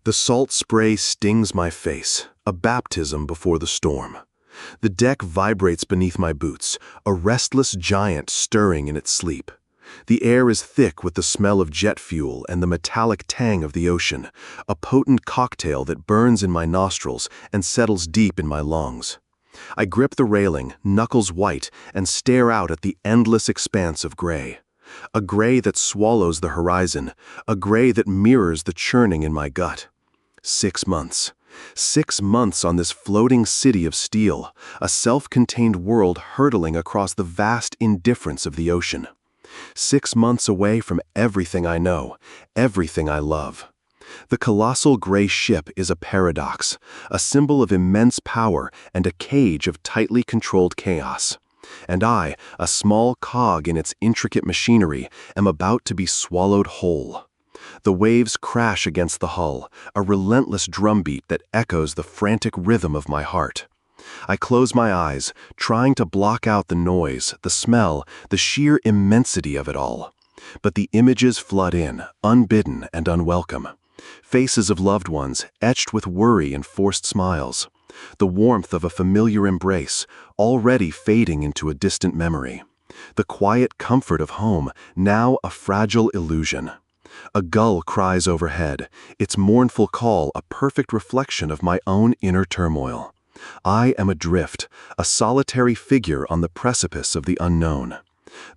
The salt spray stings my face, a baptism before the storm. The deck vibrates beneath my boots, a restless giant stirring in its sleep. The air is thick with the smell of jet fuel and the metallic tang of the ocean, a potent cocktail that burns in my nostrils and settles deep in my lungs. I grip the railing, knuckles white, and stare out at the endless expanse of gray. A gray that swallows the horizon, a gray that mirrors the churning in my gut. 6 months. 6 months on this floating city of steel, a self-contained world hurtling across the vast indifference of the ocean. 6 months away from everything I know, everything I love. The colossal gray ship is a paradox, a symbol of immense power and a cage of tightly controlled chaos. And I, a small cog in its intricate machinery, am about to be swallowed whole. The waves crash against the hull, a relentless drumbeat that echoes the frantic rhythm of my heart. I close my eyes, trying to block out the noise, the smell, the sheer immensity of it all. But the images flood in, unbidden and unwelcome. Faces of loved ones, etched with worry and forced smiles. The warmth of a familiar embrace, already fading into a distant memory. The quiet comfort of home, now a fragile illusion. A gull cries overhead, its mournful call a perfect reflection of my own inner turmoil. I am adrift, a solitary figure on the precipice of the unknown.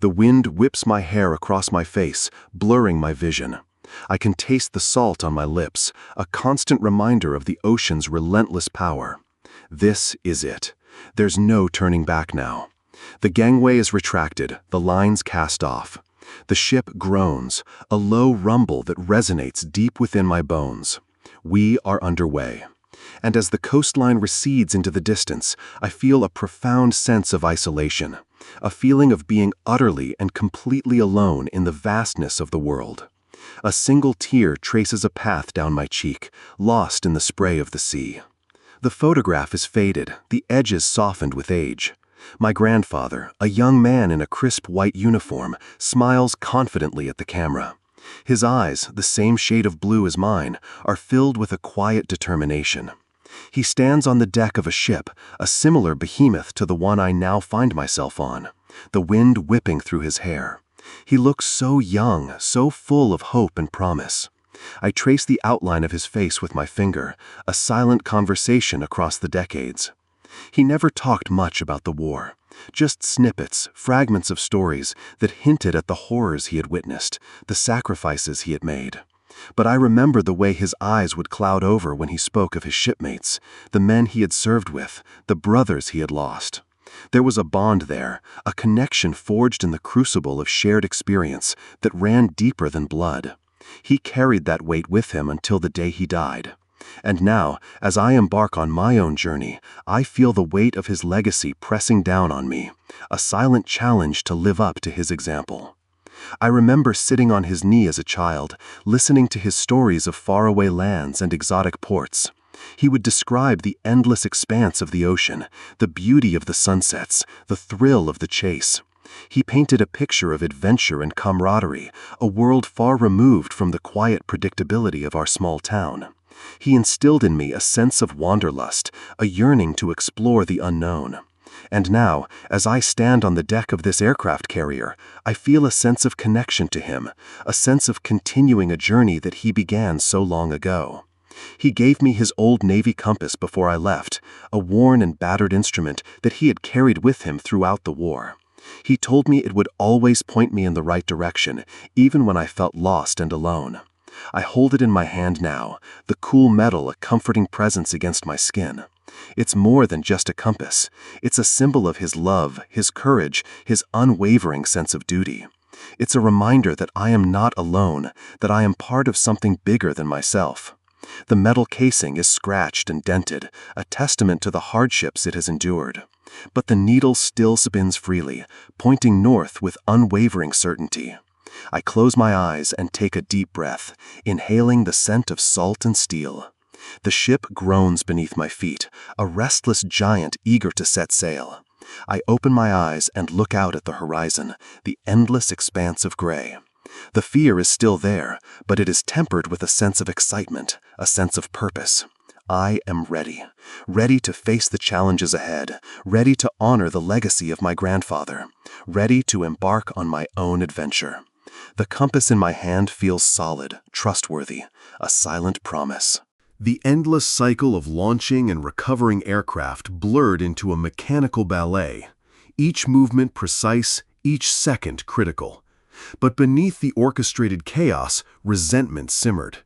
The wind whips my hair across my face, blurring my vision. I can taste the salt on my lips, a constant reminder of the ocean's relentless power. This is it. There's no turning back now. The gangway is retracted, the lines cast off. The ship groans, a low rumble that resonates deep within my bones. We are underway. And as the coastline recedes into the distance, I feel a profound sense of isolation, a feeling of being utterly and completely alone in the vastness of the world. A single tear traces a path down my cheek, lost in the spray of the sea. The photograph is faded, the edges softened with age. My grandfather, a young man in a crisp white uniform, smiles confidently at the camera. His eyes, the same shade of blue as mine, are filled with a quiet determination. He stands on the deck of a ship, a similar behemoth to the one I now find myself on, the wind whipping through his hair. He looks so young, so full of hope and promise. I trace the outline of his face with my finger, a silent conversation across the decades. He never talked much about the war, just snippets, fragments of stories that hinted at the horrors he had witnessed, the sacrifices he had made. But I remember the way his eyes would cloud over when he spoke of his shipmates, the men he had served with, the brothers he had lost. There was a bond there, a connection forged in the crucible of shared experience that ran deeper than blood. He carried that weight with him until the day he died. And now, as I embark on my own journey, I feel the weight of his legacy pressing down on me, a silent challenge to live up to his example. I remember sitting on his knee as a child, listening to his stories of faraway lands and exotic ports. He would describe the endless expanse of the ocean, the beauty of the sunsets, the thrill of the chase. He painted a picture of adventure and camaraderie, a world far removed from the quiet predictability of our small town. He instilled in me a sense of wanderlust, a yearning to explore the unknown. And now, as I stand on the deck of this aircraft carrier, I feel a sense of connection to him, a sense of continuing a journey that he began so long ago. He gave me his old Navy compass before I left, a worn and battered instrument that he had carried with him throughout the war. He told me it would always point me in the right direction, even when I felt lost and alone. I hold it in my hand now, the cool metal a comforting presence against my skin. It's more than just a compass. It's a symbol of his love, his courage, his unwavering sense of duty. It's a reminder that I am not alone, that I am part of something bigger than myself. The metal casing is scratched and dented, a testament to the hardships it has endured. But the needle still spins freely, pointing north with unwavering certainty. I close my eyes and take a deep breath, inhaling the scent of salt and steel. The ship groans beneath my feet, a restless giant eager to set sail. I open my eyes and look out at the horizon, the endless expanse of gray. The fear is still there, but it is tempered with a sense of excitement, a sense of purpose. I am ready to face the challenges ahead, ready to honor the legacy of my grandfather, ready to embark on my own adventure. The compass in my hand feels solid, trustworthy, a silent promise. The endless cycle of launching and recovering aircraft blurred into a mechanical ballet, each movement precise, each second critical. But beneath the orchestrated chaos, resentment simmered.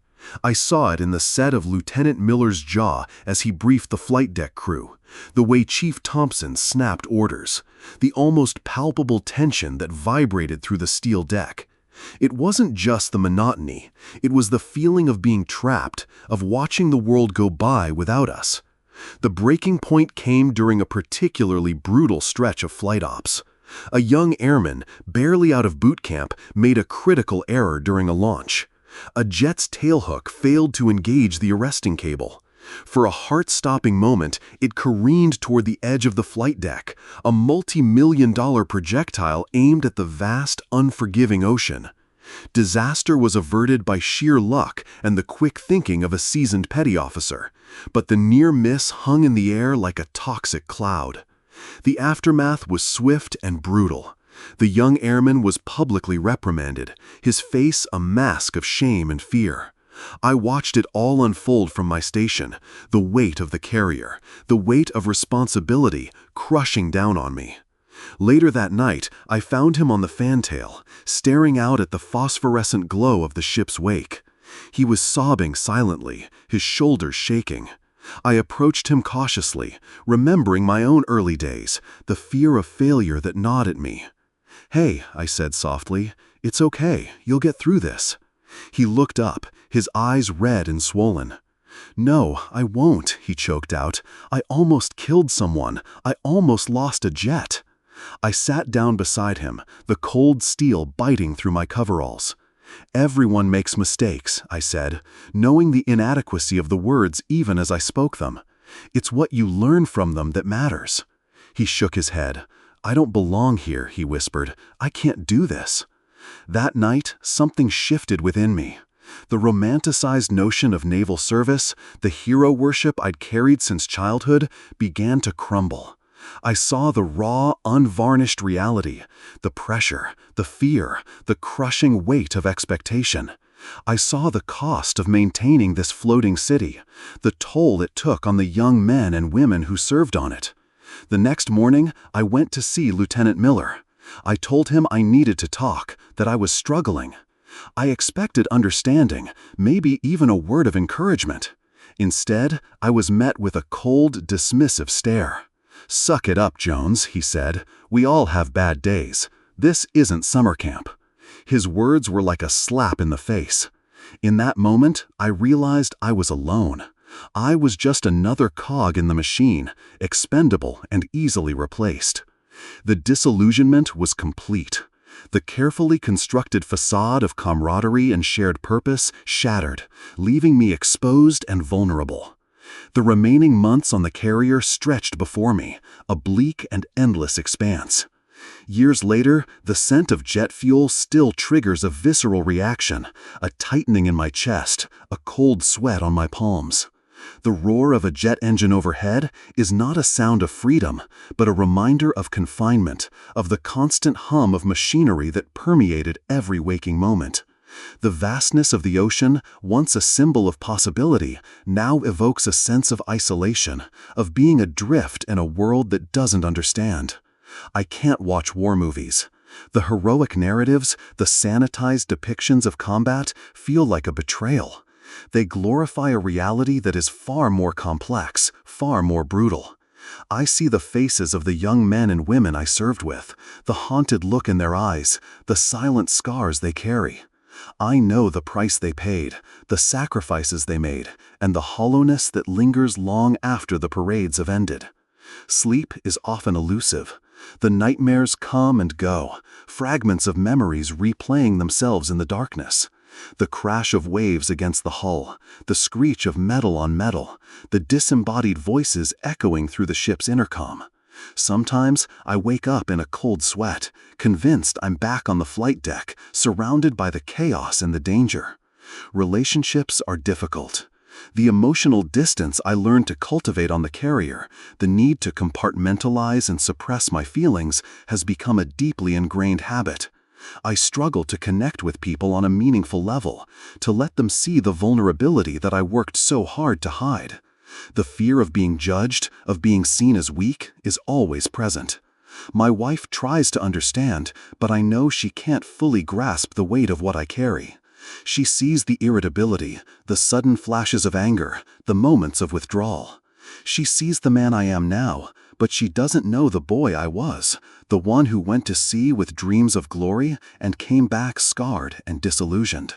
I saw it in the set of Lieutenant Miller's jaw as he briefed the flight deck crew, the way Chief Thompson snapped orders, the almost palpable tension that vibrated through the steel deck. It wasn't just the monotony, it was the feeling of being trapped, of watching the world go by without us. The breaking point came during a particularly brutal stretch of flight ops. A young airman, barely out of boot camp, made a critical error during a launch. A jet's tailhook failed to engage the arresting cable. For a heart-stopping moment, it careened toward the edge of the flight deck, a multi-million-dollar projectile aimed at the vast, unforgiving ocean. Disaster was averted by sheer luck and the quick thinking of a seasoned petty officer, but the near miss hung in the air like a toxic cloud. The aftermath was swift and brutal. The young airman was publicly reprimanded, his face a mask of shame and fear. I watched it all unfold from my station, the weight of the carrier, the weight of responsibility crushing down on me. Later that night, I found him on the fantail, staring out at the phosphorescent glow of the ship's wake. He was sobbing silently, his shoulders shaking. I approached him cautiously, remembering my own early days, the fear of failure that gnawed at me. "Hey," I said softly, "it's okay, you'll get through this." He looked up, his eyes red and swollen. "No, I won't," he choked out. "I almost killed someone. I almost lost a jet." I sat down beside him, the cold steel biting through my coveralls. "Everyone makes mistakes," I said, knowing the inadequacy of the words even as I spoke them. "It's what you learn from them that matters." He shook his head. "I don't belong here," he whispered. "I can't do this." That night, something shifted within me. The romanticized notion of naval service, the hero worship I'd carried since childhood, began to crumble. I saw the raw, unvarnished reality, the pressure, the fear, the crushing weight of expectation. I saw the cost of maintaining this floating city, the toll it took on the young men and women who served on it. The next morning, I went to see Lieutenant Miller. I told him I needed to talk, that I was struggling. I expected understanding, maybe even a word of encouragement. Instead, I was met with a cold, dismissive stare. "Suck it up, Jones," he said. "We all have bad days. This isn't summer camp." His words were like a slap in the face. In that moment, I realized I was alone. I was just another cog in the machine, expendable and easily replaced. The disillusionment was complete. The carefully constructed facade of camaraderie and shared purpose shattered, leaving me exposed and vulnerable. The remaining months on the carrier stretched before me, a bleak and endless expanse. Years later, the scent of jet fuel still triggers a visceral reaction, a tightening in my chest, a cold sweat on my palms. The roar of a jet engine overhead is not a sound of freedom, but a reminder of confinement, of the constant hum of machinery that permeated every waking moment. The vastness of the ocean, once a symbol of possibility, now evokes a sense of isolation, of being adrift in a world that doesn't understand. I can't watch war movies. The heroic narratives, the sanitized depictions of combat, feel like a betrayal. They glorify a reality that is far more complex, far more brutal. I see the faces of the young men and women I served with, the haunted look in their eyes, the silent scars they carry. I know the price they paid, the sacrifices they made, and the hollowness that lingers long after the parades have ended. Sleep is often elusive. The nightmares come and go, fragments of memories replaying themselves in the darkness. The crash of waves against the hull, the screech of metal on metal, the disembodied voices echoing through the ship's intercom. Sometimes I wake up in a cold sweat, convinced I'm back on the flight deck, surrounded by the chaos and the danger. Relationships are difficult. The emotional distance I learned to cultivate on the carrier, the need to compartmentalize and suppress my feelings, has become a deeply ingrained habit. I struggle to connect with people on a meaningful level, to let them see the vulnerability that I worked so hard to hide. The fear of being judged, of being seen as weak, is always present. My wife tries to understand, but I know she can't fully grasp the weight of what I carry. She sees the irritability, the sudden flashes of anger, the moments of withdrawal. She sees the man I am now, but she doesn't know the boy I was, the one who went to sea with dreams of glory and came back scarred and disillusioned.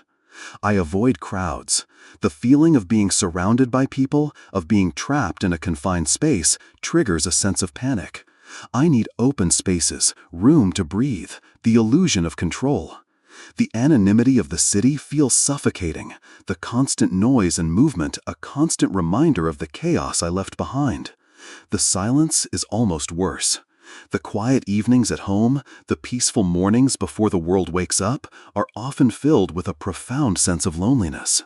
I avoid crowds. The feeling of being surrounded by people, of being trapped in a confined space, triggers a sense of panic. I need open spaces, room to breathe, the illusion of control. The anonymity of the city feels suffocating, the constant noise and movement a constant reminder of the chaos I left behind. The silence is almost worse. The quiet evenings at home, the peaceful mornings before the world wakes up, are often filled with a profound sense of loneliness.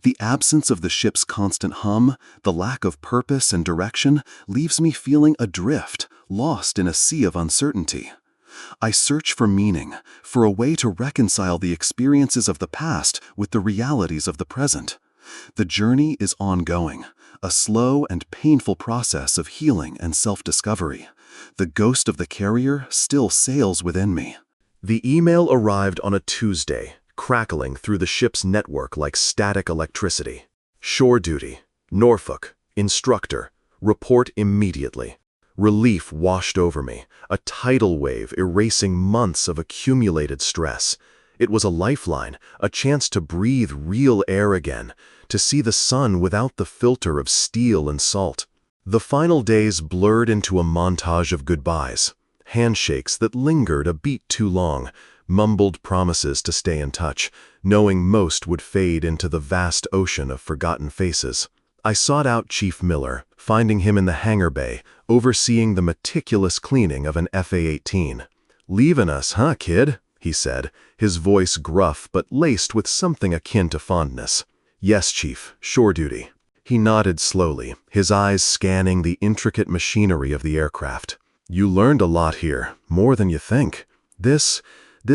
The absence of the ship's constant hum, the lack of purpose and direction, leaves me feeling adrift, lost in a sea of uncertainty. I search for meaning, for a way to reconcile the experiences of the past with the realities of the present. The journey is ongoing, a slow and painful process of healing and self-discovery. The ghost of the carrier still sails within me. The email arrived on a Tuesday, crackling through the ship's network like static electricity. Shore duty, Norfolk, instructor, report immediately. Relief washed over me, a tidal wave erasing months of accumulated stress. It was a lifeline, a chance to breathe real air again, to see the sun without the filter of steel and salt. The final days blurred into a montage of goodbyes, handshakes that lingered a beat too long, mumbled promises to stay in touch, knowing most would fade into the vast ocean of forgotten faces. I sought out Chief Miller, finding him in the hangar bay, overseeing the meticulous cleaning of an FA-18. "Leaving us, huh, kid?" he said, his voice gruff but laced with something akin to fondness. "Yes, Chief, shore duty." He nodded slowly, his eyes scanning the intricate machinery of the aircraft. "You learned a lot here, more than you think. This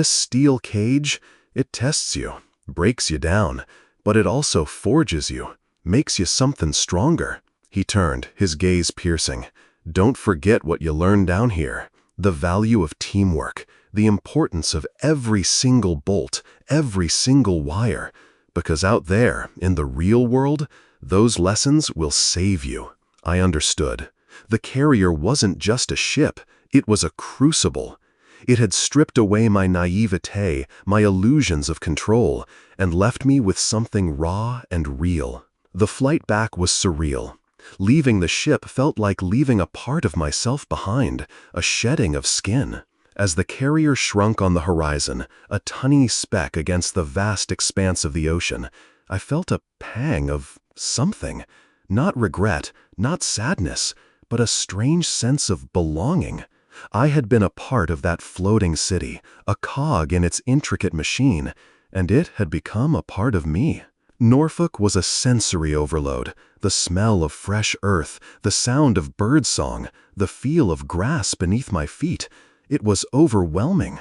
steel cage, it tests you, breaks you down, but it also forges you, makes you something stronger." He turned, his gaze piercing. "Don't forget what you learned down here. The value of teamwork, the importance of every single bolt, every single wire. Because out there, in the real world, those lessons will save you." I understood. The carrier wasn't just a ship, it was a crucible. It had stripped away my naivete, my illusions of control, and left me with something raw and real. The flight back was surreal. Leaving the ship felt like leaving a part of myself behind, a shedding of skin. As the carrier shrunk on the horizon, a tiny speck against the vast expanse of the ocean, I felt a pang of something. Not regret, not sadness, but a strange sense of belonging. I had been a part of that floating city, a cog in its intricate machine, and it had become a part of me. Norfolk was a sensory overload, the smell of fresh earth, the sound of birdsong, the feel of grass beneath my feet. It was overwhelming.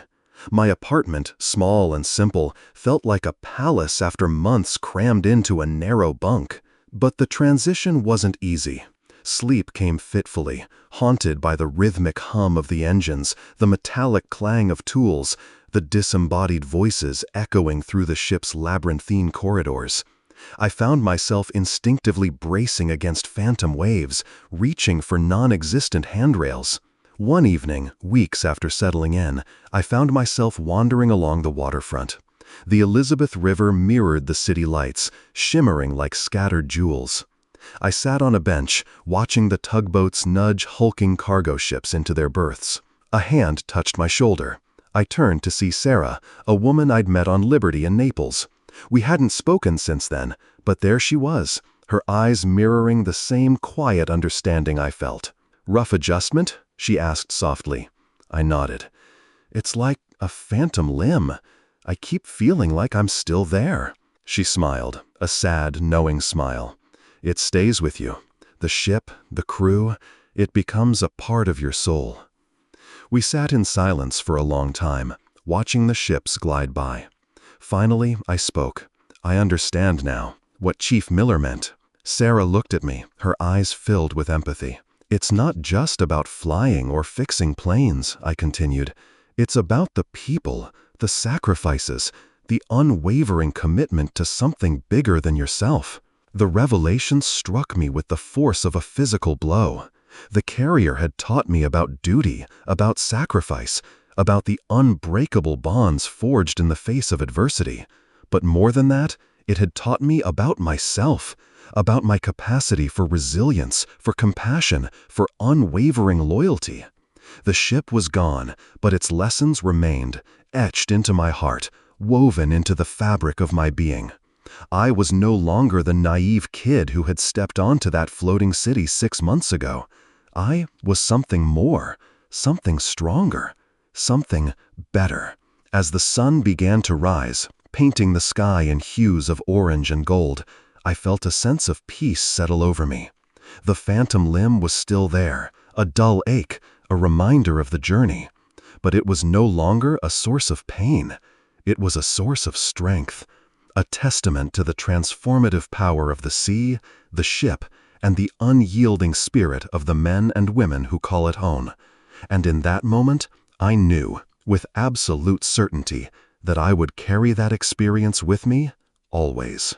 My apartment, small and simple, felt like a palace after months crammed into a narrow bunk. But the transition wasn't easy. Sleep came fitfully, haunted by the rhythmic hum of the engines, the metallic clang of tools, the disembodied voices echoing through the ship's labyrinthine corridors. I found myself instinctively bracing against phantom waves, reaching for non-existent handrails. One evening, weeks after settling in, I found myself wandering along the waterfront. The Elizabeth River mirrored the city lights, shimmering like scattered jewels. I sat on a bench, watching the tugboats nudge hulking cargo ships into their berths. A hand touched my shoulder. I turned to see Sarah, a woman I'd met on Liberty in Naples. We hadn't spoken since then, but there she was, her eyes mirroring the same quiet understanding I felt. "Rough adjustment?" she asked softly. I nodded. It's like a phantom limb. I keep feeling like I'm still there. She smiled, a sad, knowing smile. It stays with you. The ship, the crew, it becomes a part of your soul. We sat in silence for a long time, watching the ships glide by. Finally, I spoke. I understand now what Chief Miller meant. Sarah looked at me, her eyes filled with empathy. It's not just about flying or fixing planes, I continued. It's about the people, the sacrifices, the unwavering commitment to something bigger than yourself. The revelation struck me with the force of a physical blow. The carrier had taught me about duty, about sacrifice, about the unbreakable bonds forged in the face of adversity. But more than that, it had taught me about myself, about my capacity for resilience, for compassion, for unwavering loyalty. The ship was gone, but its lessons remained, etched into my heart, woven into the fabric of my being. I was no longer the naive kid who had stepped onto that floating city 6 months ago. I was something more, something stronger, something better. As the sun began to rise, painting the sky in hues of orange and gold, I felt a sense of peace settle over me. The phantom limb was still there, a dull ache, a reminder of the journey. But it was no longer a source of pain. It was a source of strength, a testament to the transformative power of the sea, the ship, and the unyielding spirit of the men and women who call it home. And in that moment, I knew, with absolute certainty, that I would carry that experience with me always.